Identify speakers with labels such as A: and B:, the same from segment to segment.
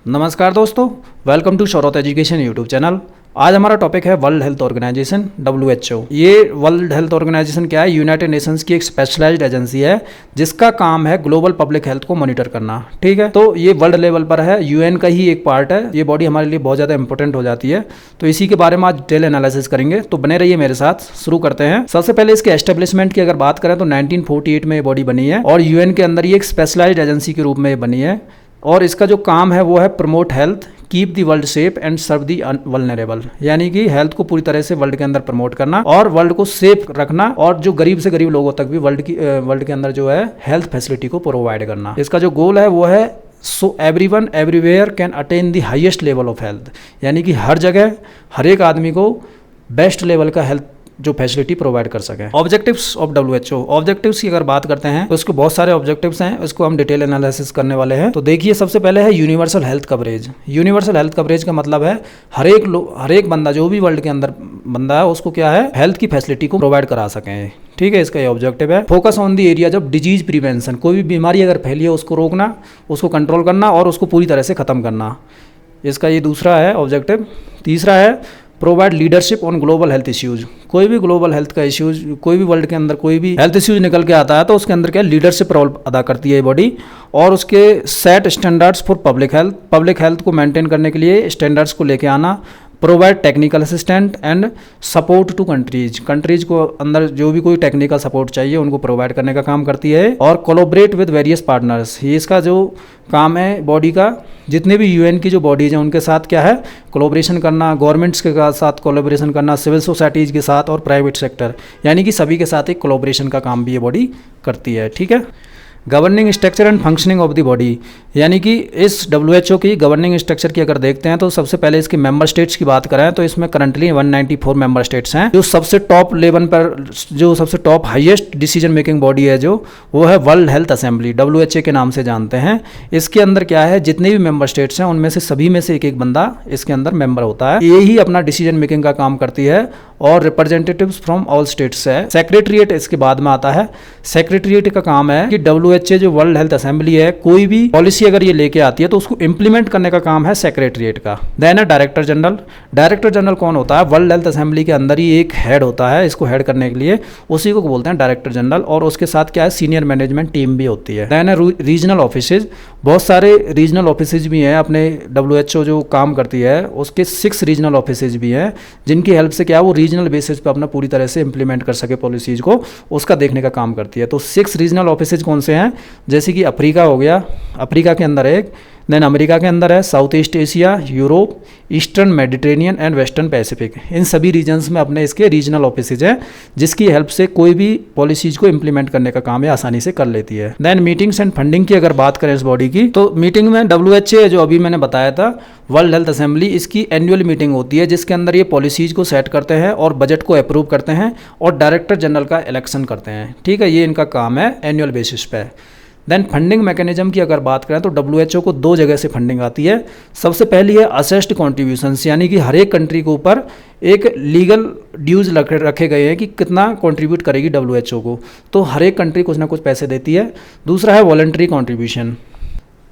A: नमस्कार दोस्तों, welcome to Shaurat education YouTube channel. आज हमारा टॉपिक है वर्ल्ड हेल्थ ऑर्गेनाइजेशन WHO। ये वर्ल्ड हेल्थ ऑर्गेनाइजेशन क्या है? यूनाइटेड नेशंस की एक स्पेशलाइज्ड एजेंसी है जिसका काम है ग्लोबल पब्लिक हेल्थ को मॉनिटर करना। ठीक है, तो ये वर्ल्ड लेवल पर है, UN का ही एक पार्ट है। ये बॉडी हमारे लिए बहुत ज़्यादा इंपॉर्टेंट हो जाती है, तो इसी के बारे में आज डिटेल एनालिसिस करेंगे। तो बने रहिए मेरे साथ। शुरू करते हैं। सबसे पहले इसके एस्टेब्लिशमेंट की अगर बात करें तो 1948 में ये बॉडी बनी है और UN के अंदर ये एक स्पेशलाइज्ड एजेंसी के रूप में बनी है। और इसका जो काम है वो है promote health, keep the world safe and serve the vulnerable, यानी कि हेल्थ को पूरी तरह से वर्ल्ड के अंदर प्रमोट करना और वर्ल्ड को सेफ रखना और जो गरीब से गरीब लोगों तक भी वर्ल्ड के अंदर जो है हेल्थ फैसिलिटी को प्रोवाइड करना। इसका जो गोल है वो है so everyone everywhere can attain the highest level of health, यानी कि हर जगह हर एक आदमी को बेस्ट लेवल का हेल्थ जो फैसिलिटी प्रोवाइड कर सके। Objectives of WHO। ऑब्जेक्टिव्स की अगर बात करते हैं तो इसको बहुत सारे ऑब्जेक्टिव्स हैं, इसको हम डिटेल एनालिसिस करने वाले हैं। तो देखिए, सबसे पहले है universal health coverage. Universal health coverage का मतलब है हर एक बंदा, जो भी वर्ल्ड के अंदर बंदा है, उसको क्या है, हेल्थ की फैसिलिटी को प्रोवाइड करा सकें। ठीक है, इसका ये ऑब्जेक्टिव है। Focus on the area of disease prevention, कोई भी बीमारी अगर फैली है उसको रोकना, उसको कंट्रोल करना और उसको पूरी तरह से ख़त्म करना। इसका ये दूसरा है ऑब्जेक्टिव। तीसरा है provide leadership on global health issues. कोई भी ग्लोबल हेल्थ का इश्यूज, कोई भी वर्ल्ड के अंदर कोई भी हेल्थ इश्यूज निकल के आता है तो उसके अंदर क्या लीडरशिप रोल अदा करती है ये बॉडी। और उसके set standards for public health को मेंटेन करने के लिए स्टैंडर्ड्स को लेके आना। Provide technical assistant and support to countries को अंदर जो भी कोई टेक्निकल सपोर्ट चाहिए उनको प्रोवाइड करने का काम करती है। और कोलोबरेट विद वेरियस पार्टनर्स, ये इसका जो काम है बॉडी का, जितने भी UN की जो बॉडीज हैं उनके साथ क्या है, कोलोब्रेशन करना, गवर्नमेंट्स के साथ कोलोब्रेशन करना, सिविल सोसाइटीज़ के साथ और प्राइवेट सेक्टर, यानी कि सभी के साथ एक कोलोब्रेशन का काम भी ये बॉडी करती है। ठीक है। Governing structure and functioning of the body, यानी कि इस WHO की गवर्निंग स्ट्रक्चर की अगर देखते हैं तो सबसे पहले इसके मेंबर स्टेट्स की बात करें तो इसमें करंटली 194 मेंबर स्टेट्स हैं। जो सबसे टॉप लेवल पर, जो सबसे top highest decision making body है जो, वो है वर्ल्ड हेल्थ असेंबली, WHO के नाम से जानते हैं। इसके अंदर क्या है, जितने भी मेंबर स्टेट्स हैं उनमें से सभी में से एक एक बंदा इसके अंदर मेंबर होता है। ये ही अपना डिसीजन मेकिंग का काम करती है और रिप्रेजेंटेटिव्स फ्रॉम ऑल स्टेट्स है। सेक्रेटरीट इसके बाद में आता है। सेक्रेटरीट का काम है कि WHO जो वर्ल्ड हेल्थ असेंबली है, कोई भी पॉलिसी अगर ये लेके आती है तो उसको इंप्लीमेंट करने का काम है सेक्रेटरीट का। देन है डायरेक्टर जनरल। डायरेक्टर जनरल कौन होता है? वर्ल्ड हेल्थ असेंबली के अंदर ही एक हेड होता है, इसको हेड करने के लिए उसी को बोलते हैं डायरेक्टर जनरल। और उसके साथ क्या है, सीनियर मैनेजमेंट टीम भी होती है। देन है रीजनल ऑफिसेज। बहुत सारे रीजनल ऑफिसेज भी हैं अपने WHO जो काम करती है उसके 6 रीजनल ऑफिसेज भी हैं, जिनकी हेल्प से क्या वो रीजनल बेसिस पे अपना पूरी तरह से इंप्लीमेंट कर सके पॉलिसीज को, उसका देखने का काम करती है। तो 6 रीजनल ऑफिसेज कौन से हैं? जैसे कि अफ्रीका हो गया, अफ्रीका के अंदर एक, देन अमेरिका के अंदर है, south east Asia, Europe, eastern Mediterranean and western Pacific. इन सभी रीजन्स में अपने इसके रीजनल ऑफिसेज हैं जिसकी हेल्प से कोई भी पॉलिसीज को इंप्लीमेंट करने का काम है आसानी से कर लेती है। देन मीटिंग्स एंड फंडिंग की अगर बात करें इस बॉडी की, तो मीटिंग में WHO जो अभी मैंने बताया था वर्ल्ड हेल्थ असेंबली, इसकी एनुअल मीटिंग होती है जिसके अंदर ये पॉलिसीज को सेट करते हैं और बजट को अप्रूव करते हैं और डायरेक्टर जनरल का इलेक्शन करते हैं। ठीक है, ये इनका काम है एनुअल बेसिस पे। देन फंडिंग मैकेनिज्म की अगर बात करें तो WHO को 2 जगह से फंडिंग आती है। सबसे पहली है असेस्ड कॉन्ट्रीब्यूशंस, यानी कि हर एक कंट्री के ऊपर एक लीगल ड्यूज रखे गए हैं कि कितना कंट्रीब्यूट करेगी WHO को, तो हर एक कंट्री कुछ ना कुछ पैसे देती है। दूसरा है वॉलंटरी कॉन्ट्रीब्यूशन।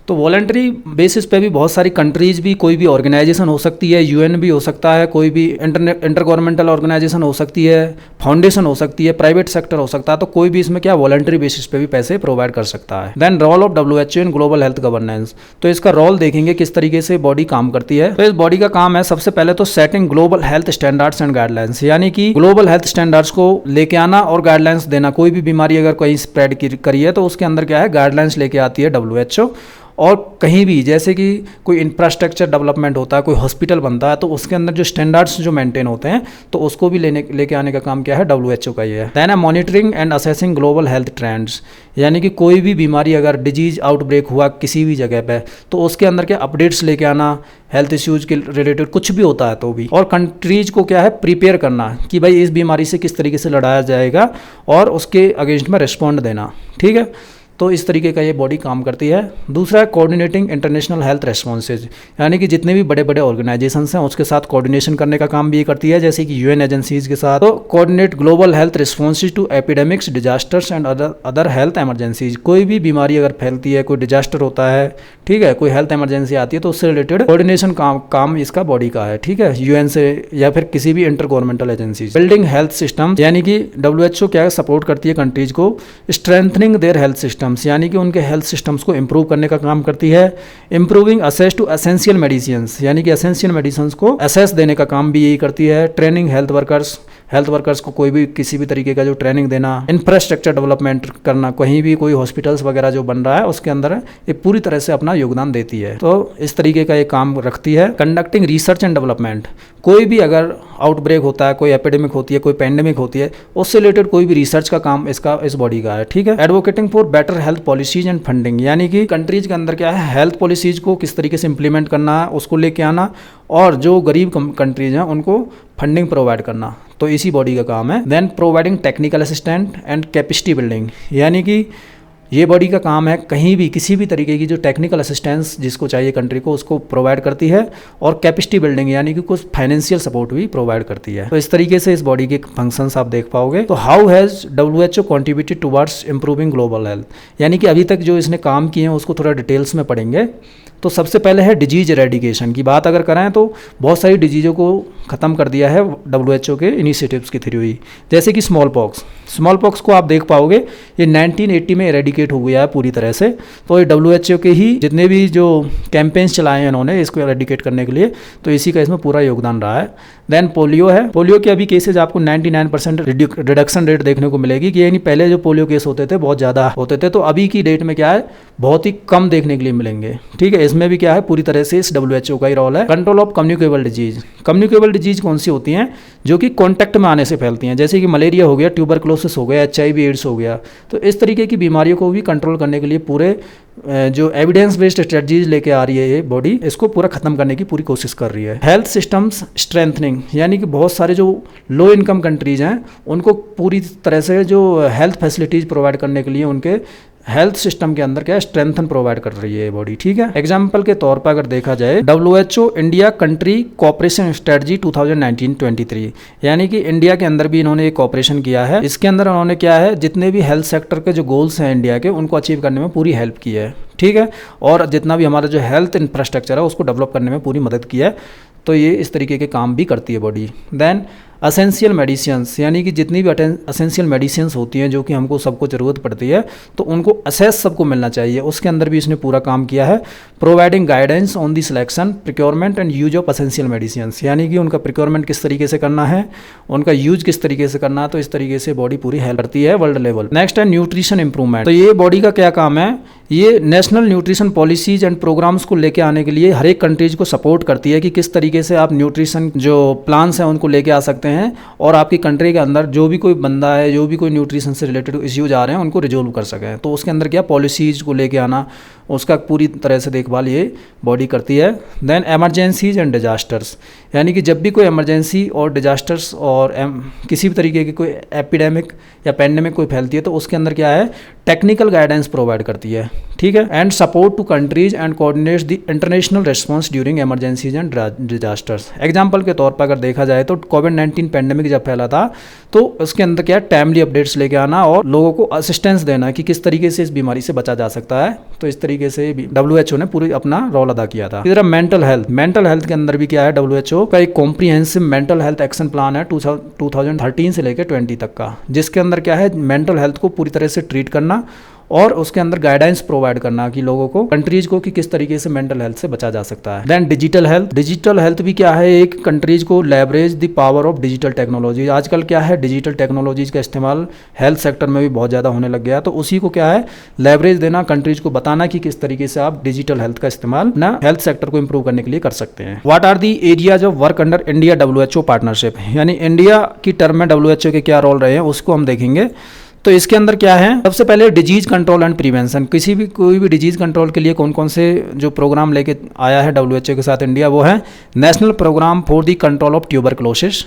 A: तो वॉलंटरी बेसिस पे भी बहुत सारी कंट्रीज़ भी, कोई भी ऑर्गेनाइजेशन हो सकती है, UN भी हो सकता है, कोई भी इंटर गवर्नमेंटल ऑर्गेनाइजेशन हो सकती है, फाउंडेशन हो सकती है, प्राइवेट सेक्टर हो सकता है, तो कोई भी इसमें क्या वॉलंटरी बेसिस पे भी पैसे प्रोवाइड कर सकता है। Then role of WHO in global health governance. तो इसका रोल देखेंगे किस तरीके से बॉडी काम करती है। तो इस बॉडी का काम है सबसे पहले तो setting global health standards and guidelines, यानी कि ग्लोबल हेल्थ स्टैंडर्ड्स को लेके आना और गाइडलाइंस देना। कोई भी बीमारी अगर कहीं स्प्रेड करी है तो उसके अंदर क्या है, गाइडलाइंस लेके आती है WHO। और कहीं भी जैसे कि कोई इंफ्रास्ट्रक्चर डेवलपमेंट होता है, कोई हॉस्पिटल बनता है, तो उसके अंदर जो स्टैंडर्ड्स जो मेंटेन होते हैं तो उसको भी लेके आने का काम क्या है, WHO का ही है। देन है monitoring and assessing global health trends, यानी कि कोई भी बीमारी अगर डिजीज आउटब्रेक हुआ किसी भी जगह पे तो उसके अंदर क्या अपडेट्स लेके आना, हेल्थ इश्यूज के रिलेटेड कुछ भी होता है तो भी। और कंट्रीज को क्या है, प्रिपेयर करना कि भाई इस बीमारी से किस तरीके से लड़ाया जाएगा और उसके अगेंस्ट में रिस्पॉन्ड देना। ठीक है। तो इस तरीके का ये बॉडी काम करती है। दूसरा है कोऑर्डिनेटिंग इंटरनेशनल हेल्थ रेस्पॉन्सेज, यानी कि जितने भी बड़े बड़े ऑर्गेनाइजेशंस हैं उसके साथ कोऑर्डिनेशन करने का काम भी ये करती है, जैसे कि यूएन एजेंसीज के साथ। तो coordinate global health responses to epidemics, disasters and other health emergencies. कोई भी बीमारी अगर फैलती है, कोई डिजास्टर होता है, ठीक है, कोई हेल्थ एमरजेंसी आती है, तो उससे रिलेटेड कोऑर्डिनेशन काम इसका बॉडी का है, ठीक है, यूएन से या फिर किसी भी inter governmental agency. Building health system, यानी कि WHO क्या सपोर्ट करती है कंट्रीज को स्ट्रेंथनिंग देयर हेल्थ सिस्टम्स, यानी कि उनके हेल्थ सिस्टम्स को इंप्रूव करने का काम करती है। Improving access to essential medicines, यानी कि एसेंशियल मेडिसिन्स को असेस देने का काम भी यही करती है। ट्रेनिंग हेल्थ वर्कर्स को कोई भी किसी भी तरीके का जो ट्रेनिंग देना, इंफ्रास्ट्रक्चर डेवलपमेंट करना, कहीं भी कोई हॉस्पिटल्स वगैरह जो बन रहा है उसके अंदर ये पूरी तरह से अपना योगदान देती है। तो इस तरीके का ये काम रखती है। कंडक्टिंग रिसर्च एंड डेवलपमेंट, कोई भी अगर आउटब्रेक होता है, कोई एपिडेमिक होती है, कोई पेंडेमिक होती है, उससे रिलेटेड कोई भी रिसर्च का काम इस बॉडी का है, ठीक है। Advocating for better health policies and funding, यानी कि कंट्रीज के अंदर क्या है, हेल्थ पॉलिसीज को किस तरीके से इंप्लीमेंट करना है उसको लेके आना, और जो गरीब कंट्रीज हैं उनको फंडिंग प्रोवाइड करना, तो इसी बॉडी का काम है। Then providing technical assistant and capacity building, यानी कि ये बॉडी का काम है कहीं भी किसी भी तरीके की जो टेक्निकल असिस्टेंस जिसको चाहिए कंट्री को, उसको प्रोवाइड करती है, और कैपेसिटी बिल्डिंग यानी कि कुछ फाइनेंशियल सपोर्ट भी प्रोवाइड करती है। तो इस तरीके से इस बॉडी के फंक्शंस आप देख पाओगे। तो how has WHO contributed towards improving global health, यानी कि अभी तक जो इसने काम किए हैं उसको थोड़ा डिटेल्स में पढ़ेंगे। तो सबसे पहले है डिजीज एरेडिकेशन की बात अगर करें तो बहुत सारी डिजीज़ों को ख़त्म कर दिया है WHO के इनिशिएटिव्स के थ्रू ही, जैसे कि स्मॉल पॉक्स को आप देख पाओगे ये 1980 में एरेडिकेट हो गया है पूरी तरह से। तो ये WHO के ही जितने भी जो कैंपेन्स चलाए हैं इन्होंने इसको एरेडिकेट करने के लिए, तो इसी का इसमें पूरा योगदान रहा है। देन पोलियो है, पोलियो के अभी केसेज आपको 99% रिडक्शन रेट देखने को मिलेगी, कि यानी पहले जो पोलियो केस होते थे बहुत ज़्यादा होते थे, तो अभी की डेट में क्या है बहुत ही कम देखने के लिए मिलेंगे, ठीक है। इसमें भी क्या है पूरी तरह से इस WHO का ही रोल है। कंट्रोल ऑफ कम्युनिकेबल डिजीज कौन सी होती हैं, जो कि कॉन्टैक्ट में आने से फैलती हैं, जैसे कि मलेरिया हो गया, ट्यूबरक्लोसिस हो गया, HIV एड्स हो गया। तो इस तरीके की बीमारियों को भी कंट्रोल करने के लिए पूरे जो एविडेंस बेस्ड स्ट्रेटजीज लेके आ रही है ये बॉडी, इसको पूरा खत्म करने की पूरी कोशिश कर रही है। हेल्थ सिस्टम्स स्ट्रेंथनिंग, यानी कि बहुत सारे जो लो इनकम कंट्रीज हैं उनको पूरी तरह से जो हेल्थ फैसिलिटीज प्रोवाइड करने के लिए उनके हेल्थ सिस्टम के अंदर क्या स्ट्रेंथन प्रोवाइड कर रही है ये बॉडी, ठीक है। एग्जाम्पल के तौर पर अगर देखा जाए WHO India country cooperation strategy 2019-23, यानी कि इंडिया के अंदर भी इन्होंने एक कोऑपरेशन किया है। इसके अंदर उन्होंने क्या है जितने भी हेल्थ सेक्टर के जो गोल्स हैं इंडिया के, उनको अचीव करने में पूरी हेल्प की है, ठीक है, और जितना भी हमारा जो हेल्थ इंफ्रास्ट्रक्चर है उसको डेवलप करने में पूरी मदद की है। तो ये इस तरीके के काम भी करती है बॉडी। देन असेंशियल मेडिसिन्स, यानी कि जितनी भी असेंशियल मेडिसिन्स होती हैं जो कि हमको सबको ज़रूरत पड़ती है, तो उनको असेस सबको मिलना चाहिए, उसके अंदर भी इसने पूरा काम किया है। Providing guidance on the selection, procurement and use of essential medicines, यानी कि उनका प्रिक्योरमेंट किस तरीके से करना है, उनका यूज किस तरीके से करना है, तो इस तरीके से बॉडी पूरी हेल्प करती है वर्ल्ड लेवल। नेक्स्ट है न्यूट्रिशन इंप्रूवमेंट। तो ये बॉडी का क्या काम है, ये national nutrition policies and programmes को लेके आने के लिए हर एक कंट्रीज को सपोर्ट करती है कि किस तरीके से आप न्यूट्रिशन जो प्लान्स हैं उनको लेके आ सकते हैं, और आपकी कंट्री के अंदर जो भी कोई बंदा है, जो भी कोई न्यूट्रिशन से रिलेटेड इश्यूज आ रहे हैं उनको रिजोल्व कर सकें। तो उसके अंदर क्या पॉलिसीज को लेके आना, उसका पूरी तरह से देखभाल ये बॉडी करती है। देन एमरजेंसीज एंड डिजास्टर्स, यानी कि जब भी कोई इमरजेंसी और डिजास्टर्स और किसी भी तरीके की कोई एपिडेमिक या पेंडेमिक कोई फैलती है, तो उसके अंदर क्या है टेक्निकल गाइडेंस प्रोवाइड करती है, ठीक है। And support to countries and coordinates the international response during emergencies and disasters. Example के तौर पर अगर देखा जाए तो कोविड-19 पेंडेमिक जब फैला था, तो उसके अंदर क्या टाइमली अपडेट्स लेके आना और लोगों को असिस्टेंस देना कि किस तरीके से इस बीमारी से बचा जा सकता है। तो इस तरीके से WHO ने पूरी अपना रोल अदा किया था। इधर मेंटल हेल्थ के अंदर भी क्या है, WHO का एक comprehensive mental health action plan है 2013 से लेकर 20 तक का, जिसके अंदर क्या है मेंटल हेल्थ को पूरी तरह से ट्रीट करना और उसके अंदर गाइडेंस प्रोवाइड करना कि लोगों को, कंट्रीज को, कि किस तरीके से मेंटल हेल्थ से बचा जा सकता है। देन डिजिटल हेल्थ भी क्या है, एक कंट्रीज को leverage the power of digital technology. आजकल क्या है डिजिटल टेक्नोलॉजीज का इस्तेमाल हेल्थ सेक्टर में भी बहुत ज़्यादा होने लग गया, तो उसी को क्या है लेवरेज देना, कंट्रीज को बताना कि किस तरीके से आप डिजिटल हेल्थ का इस्तेमाल ना हेल्थ सेक्टर को इंप्रूव करने के लिए कर सकते हैं। What are the areas of work under India WHO partnership, यानी इंडिया की टर्म में WHO के क्या रोल रहे हैं उसको हम देखेंगे। तो इसके अंदर क्या है, सबसे पहले डिजीज कंट्रोल एंड प्रिवेंशन, कोई भी डिजीज कंट्रोल के लिए कौन कौन से जो प्रोग्राम लेके आया है WHO के साथ इंडिया, वो है national programme for the control of tuberculosis,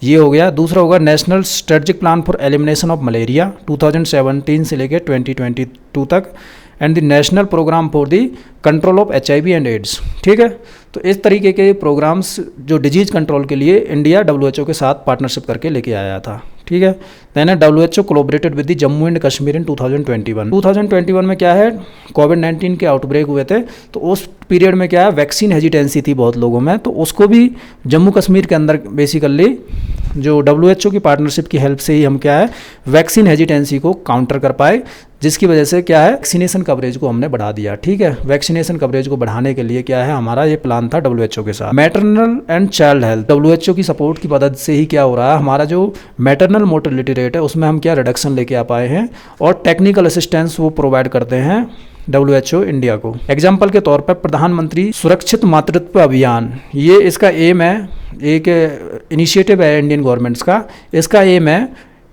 A: ये हो गया। दूसरा होगा national strategic plan for elimination of malaria 2017 से लेकर 2022 तक, and the national programme for the control of HIV and AIDS. ठीक है, तो इस तरीके के प्रोग्राम्स जो डिजीज कंट्रोल के लिए इंडिया WHO के साथ पार्टनरशिप करके लेके आया था। ठीक है, then WHO collaborated with the Jammu and Kashmir in 2021 में क्या है, कोविड-19 के आउटब्रेक हुए थे, तो उस पीरियड में क्या है, वैक्सीन हेजिटेंसी थी बहुत लोगों में, तो उसको भी जम्मू कश्मीर के अंदर बेसिकली जो WHO की पार्टनरशिप की हेल्प से ही हम क्या है, वैक्सीन हेजिटेंसी को काउंटर कर पाए, जिसकी वजह से क्या है, वैक्सीनेशन कवरेज को हमने बढ़ा दिया। ठीक है, वैक्सीनेशन कवरेज को बढ़ाने के लिए क्या है, हमारा ये प्लान था WHO के साथ। Maternal and child health, WHO की सपोर्ट की मदद से ही क्या हो रहा है, हमारा जो मैटरनल मोर्टेलिटी रेट है उसमें हम क्या रिडक्शन लेके आ पाए हैं, और टेक्निकल असिस्टेंस वो प्रोवाइड करते हैं WHO इंडिया को। एग्जाम्पल के तौर पर प्रधानमंत्री सुरक्षित मातृत्व अभियान, ये इसका एम है, एक इनिशिएटिव है इंडियन गवर्नमेंट्स का। इसका एम है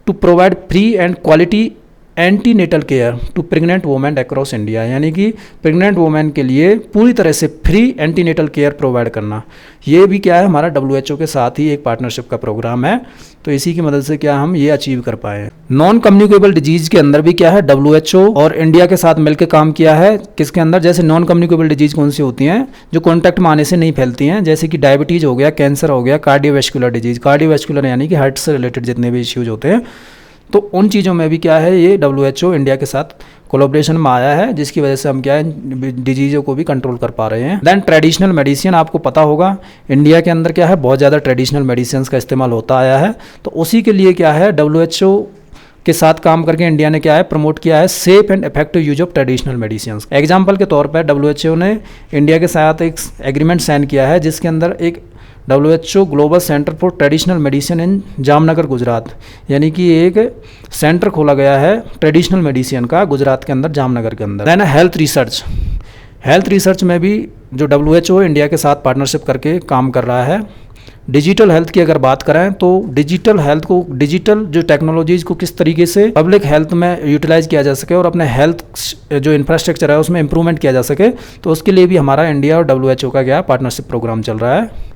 A: to provide free and quality antenatal care to pregnant women across India, यानी कि प्रेग्नेंट वुमेन के लिए पूरी तरह से फ्री एंटीनेटल केयर प्रोवाइड करना। ये भी क्या है, हमारा WHO के साथ ही एक पार्टनरशिप का प्रोग्राम है, तो इसी की मदद से क्या हम ये अचीव कर पाए। नॉन कम्युनिकेबल डिजीज के अंदर भी क्या है, WHO और इंडिया के साथ मिलकर काम किया है। किसके अंदर, जैसे नॉन कम्युनिकेबल डिजीज कौन सी होती हैं, जो कॉन्टैक्ट में आने से नहीं फैलती हैं, जैसे कि डायबिटीज हो गया, कैंसर हो गया, कार्डियोवैस्कुलर डिजीज, कार्डियोवैस्कुलर यानी कि हार्ट से रिलेटेड जितने भी इश्यूज होते हैं, तो उन चीज़ों में भी क्या है, ये WHO इंडिया के साथ कोलैबोरेशन में आया है, जिसकी वजह से हम क्या है, डिजीज़ों को भी कंट्रोल कर पा रहे हैं। देन ट्रेडिशनल मेडिसिन, आपको पता होगा इंडिया के अंदर क्या है, बहुत ज़्यादा ट्रेडिशनल मेडिसिन का इस्तेमाल होता आया है, तो उसी के लिए क्या है, WHO के साथ काम करके इंडिया ने क्या है, प्रमोट किया है safe and effective use of traditional medicine. Example के तौर पर WHO ने इंडिया के साथ एक एग्रीमेंट साइन किया है, जिसके अंदर एक WHO global centre for traditional medicine in Jamnagar Gujarat, यानी कि एक सेंटर खोला गया है ट्रेडिशनल मेडिसिन का गुजरात के अंदर, जामनगर के अंदर। Then health research, health research में भी जो WHO इंडिया के साथ पार्टनरशिप करके काम कर रहा है। डिजिटल हेल्थ की अगर बात करें तो डिजिटल हेल्थ को, डिजिटल जो टेक्नोलॉजीज़ को किस तरीके से पब्लिक हेल्थ में यूटिलाइज किया जा सके और अपने हेल्थ जो इंफ्रास्ट्रक्चर है उसमें इंप्रूवमेंट किया जा सके, तो उसके लिए भी हमारा इंडिया और WHO का क्या पार्टनरशिप प्रोग्राम चल रहा है।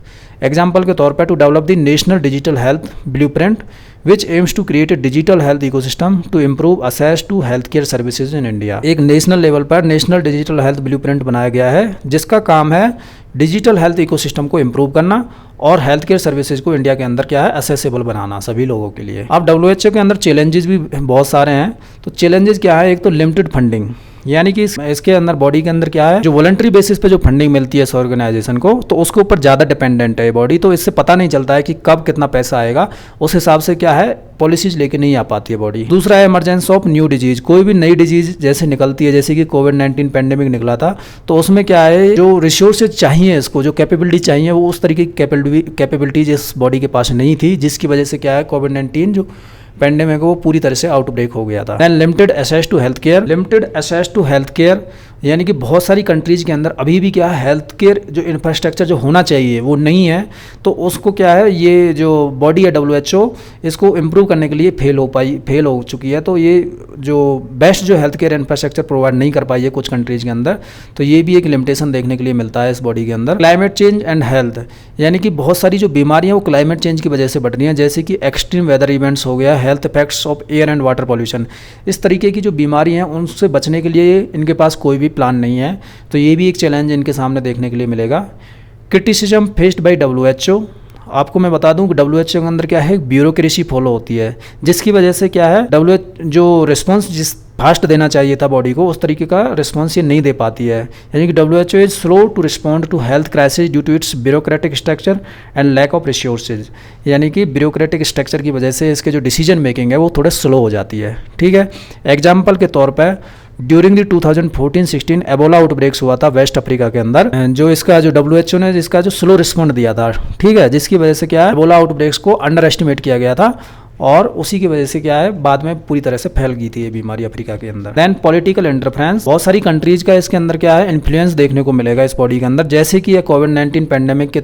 A: एग्जाम्पल के तौर पर to develop the national digital health blueprint which aims to create a digital health ecosystem to improve access to health care services in India. एक नेशनल लेवल पर नेशनल डिजिटल हेल्थ ब्लूप्रिंट बनाया गया है, जिसका काम है डिजिटल हेल्थ इकोसिस्टम को improve करना और हेल्थ केयर सर्विसेज को इंडिया के अंदर क्या है, असेसेबल बनाना सभी लोगों के लिए। अब WHO के अंदर चैलेंजेस भी बहुत सारे हैं, तो चैलेंजेस क्या है, एक तो लिमिटेड फंडिंग, यानी कि इसके अंदर बॉडी के अंदर क्या है, जो वॉलंटरी बेसिस पे जो फंडिंग मिलती है इस ऑर्गेनाइजेशन को, तो उसके ऊपर ज़्यादा डिपेंडेंट है बॉडी, तो इससे पता नहीं चलता है कि कब कितना पैसा आएगा, उस हिसाब से क्या है पॉलिसीज लेके नहीं आ पाती है बॉडी। दूसरा है इमरजेंसी ऑफ न्यू डिजीज, कोई भी नई डिजीज जैसे निकलती है, जैसे कि कोविड-19 पेंडेमिक निकला था, तो उसमें क्या है, जो रिसोर्सेज चाहिए इसको, जो कैपेबिलिटी चाहिए, वो उस तरीके की कैपेबिलिटीज इस बॉडी के पास नहीं थी, जिसकी वजह से क्या है कोविड-19 जो पेंडेमिक वो पूरी तरह से आउटब्रेक हो गया था। Then limited access to health care, limited access to health care यानी कि बहुत सारी कंट्रीज के अंदर अभी भी क्या है हेल्थ केयर जो इंफ्रास्ट्रक्चर जो होना चाहिए वो नहीं है, तो उसको क्या है ये जो बॉडी है WHO इसको इम्प्रूव करने के लिए फेल हो चुकी है, तो ये जो बेस्ट जो हेल्थ केयर इंफ्रास्ट्रक्चर प्रोवाइड नहीं कर पाई है कुछ कंट्रीज के अंदर, तो ये भी एक लिमिटेशन देखने के लिए मिलता है इस बॉडी के अंदर। क्लाइमेट चेंज एंड हेल्थ, यानी कि बहुत सारी जो बीमारियाँ वो क्लाइमेट चेंज की वजह से बढ़ रही हैं, जैसे कि एक्सट्रीम वेदर इवेंट्स हो गया, health effects of air and water pollution, इस तरीके की जो बीमारी हैं उनसे बचने के लिए इनके पास कोई भी प्लान नहीं है, तो ये भी एक चैलेंज इनके सामने देखने के लिए मिलेगा। क्रिटिसिज्म फेस्ड बाय WHO, आपको मैं बता दूं कि WHO के अंदर क्या है ब्यूरोक्रेसी फॉलो होती है, जिसकी वजह से क्या है WHO जो रिस्पॉन्स जिस फास्ट देना चाहिए था बॉडी को उस तरीके का रिस्पॉन्स ये नहीं दे पाती है, यानी कि WHO is slow to respond to health crisis due to its bureaucratic structure and lack of resources, यानी कि ब्यूरोक्रेटिक स्ट्रक्चर की वजह से इसके जो डिसीजन मेकिंग है वो थोड़े स्लो हो जाती है। ठीक है, एग्जाम्पल के तौर पर ड्यूरिंग द 2014-16 एबोला आउटब्रेक्स हुआ था वेस्ट अफ्रीका के अंदर, जो इसका जो WHO ने इसका जो स्लो रिस्पॉन्ड दिया था, ठीक है, जिसकी वजह से क्या है एबोला आउटब्रेक्स को अंडर एस्टिमेट किया गया था और उसी की वजह से क्या है बाद में पूरी तरह से फैल गई थी ये बीमारी अफ्रीका के अंदर। देन पॉलिटिकल इंटरफेरेंस, बहुत सारी कंट्रीज का इसके अंदर क्या है इन्फ्लुएंस देखने को मिलेगा इस बॉडी के अंदर, जैसे कि ये कोविड-19 पेंडेमिक के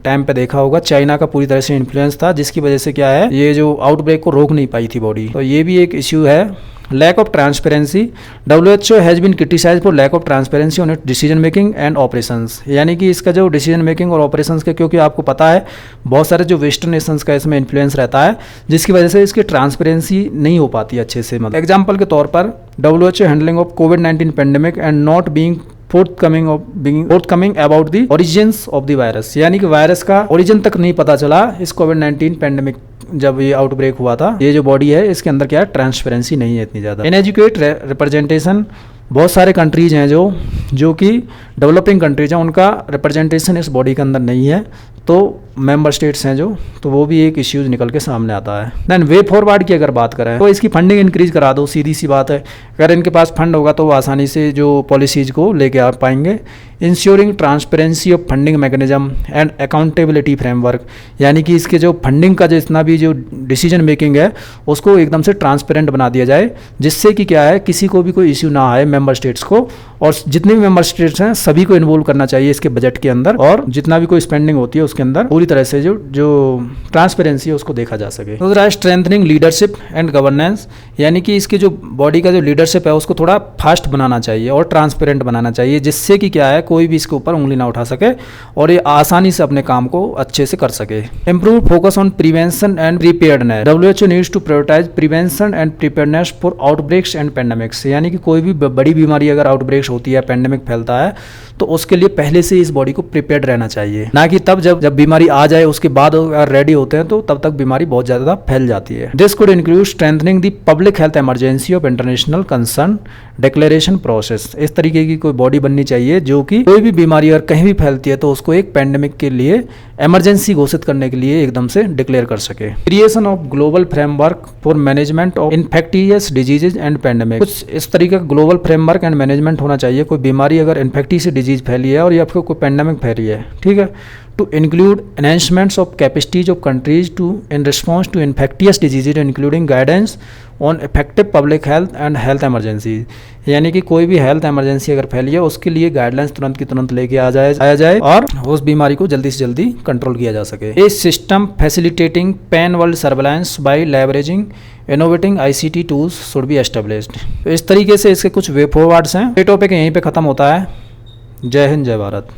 A: टाइम पे देखा होगा चाइना का पूरी तरह से इन्फ्लुएंस था, जिसकी वजह से क्या है ये जो आउटब्रेक को रोक नहीं पाई थी बॉडी। तो ये भी एक इश्यू है। Lack of transparency, WHO has been criticised for lack of transparency on it decision making and operations, यानी कि इसका जो डिसीजन मेकिंग और ऑपरेशंस के, क्योंकि आपको पता है बहुत सारे जो वेस्टर्न नेशंस का इसमें इन्फ्लुएंस रहता है, जिसकी वजह से इसकी ट्रांसपेरेंसी नहीं हो पाती अच्छे से। मतलब एग्जाम्पल के तौर पर WHO हैंडलिंग ऑफ कोविड-19 pandemic and not being forthcoming about the origins of the virus, यानी कि वायरस का ओरिजिन तक नहीं पता चला इस कोविड-19 पेंडेमिक जब ये आउटब्रेक हुआ था। ये जो बॉडी है इसके अंदर क्या है, ट्रांसपेरेंसी नहीं है इतनी ज़्यादा। इनएजुकेट रिप्रेजेंटेशन, बहुत सारे कंट्रीज हैं जो कि डेवलपिंग कंट्रीज हैं, उनका रिप्रेजेंटेशन इस बॉडी के अंदर नहीं है, तो मेंबर स्टेट्स हैं तो वो भी एक इश्यूज निकल के सामने आता है। देन वे फॉरवर्ड की अगर बात करें तो इसकी फंडिंग इंक्रीज करा दो, सीधी सी बात है। अगर इनके पास फंड होगा तो वो आसानी से जो पॉलिसीज को लेके आ पाएंगे। Ensuring transparency of funding mechanism and accountability framework, यानी कि इसके जो फंडिंग का जितना भी जो डिसीजन मेकिंग है उसको एकदम से ट्रांसपेरेंट बना दिया जाए, जिससे कि क्या है किसी को भी कोई इश्यू ना आए मेंबर स्टेट्स को, और जितने भी मेंबर स्टेट्स हैं सभी को इन्वॉल्व करना चाहिए इसके बजट के अंदर, और जितना भी कोई स्पेंडिंग होती है उसके अंदर पूरी तरह से जो ट्रांसपेरेंसी है उसको देखा जा सके। दूसरा है स्ट्रेंथनिंग लीडरशिप एंड गवर्नेंस, यानी कि इसकी जो बॉडी का जो लीडरशिप है उसको थोड़ा फास्ट बनाना चाहिए और ट्रांसपेरेंट बनाना चाहिए, जिससे कि क्या है कोई भी इसके ऊपर उंगली ना उठा सके और ये आसानी से अपने काम को अच्छे से कर सके। Improve focus on prevention and preparedness, WHO needs to prioritise prevention and preparedness for outbreaks and pandemics, यानी कि कोई भी बड़ी बीमारी अगर आउटब्रेक्स होती है, पेंडेमिक फैलता है, तो उसके लिए पहले से इस बॉडी को प्रिपेयर्ड रहना चाहिए, ना कि तब जब बीमारी आ जाए उसके बाद अगर रेडी होते हैं तो तब तक बीमारी बहुत ज़्यादा फैल जाती है। This could include strengthening the public health emergency of international concern declaration process, इस तरीके की कोई बॉडी बननी चाहिए जो कि कोई भी बीमारी अगर कहीं भी फैलती है तो उसको एक पेंडेमिक के लिए इमरजेंसी घोषित करने के लिए एकदम से डिक्लेयर कर सके। Creation of global framework for management of infectious diseases and pandemic, कुछ इस तरीके का ग्लोबल फ्रेमवर्क एंड मैनेजमेंट होना चाहिए। कोई बीमारी अगर इन्फेक्टियस डिजीज फैली है और या फिर कोई पेंडेमिक फैली है, ठीक है, to include enhancements of capacities of countries to in response to infectious diseases including guidance on effective public health and health emergencies, यानी कि कोई भी हेल्थ इमरजेंसी अगर फैली है उसके लिए गाइडलाइंस तुरंत की तुरंत लेके आया जाए और उस बीमारी को जल्दी से जल्दी कंट्रोल किया जा सके। A system facilitating pan world surveillance by leveraging innovating ICT tools should be established. तो इस तरीके से इसके कुछ वे फॉरवर्ड्स हैं। ये टॉपिक यहीं पे ख़त्म होता है। जय हिंद, जय भारत।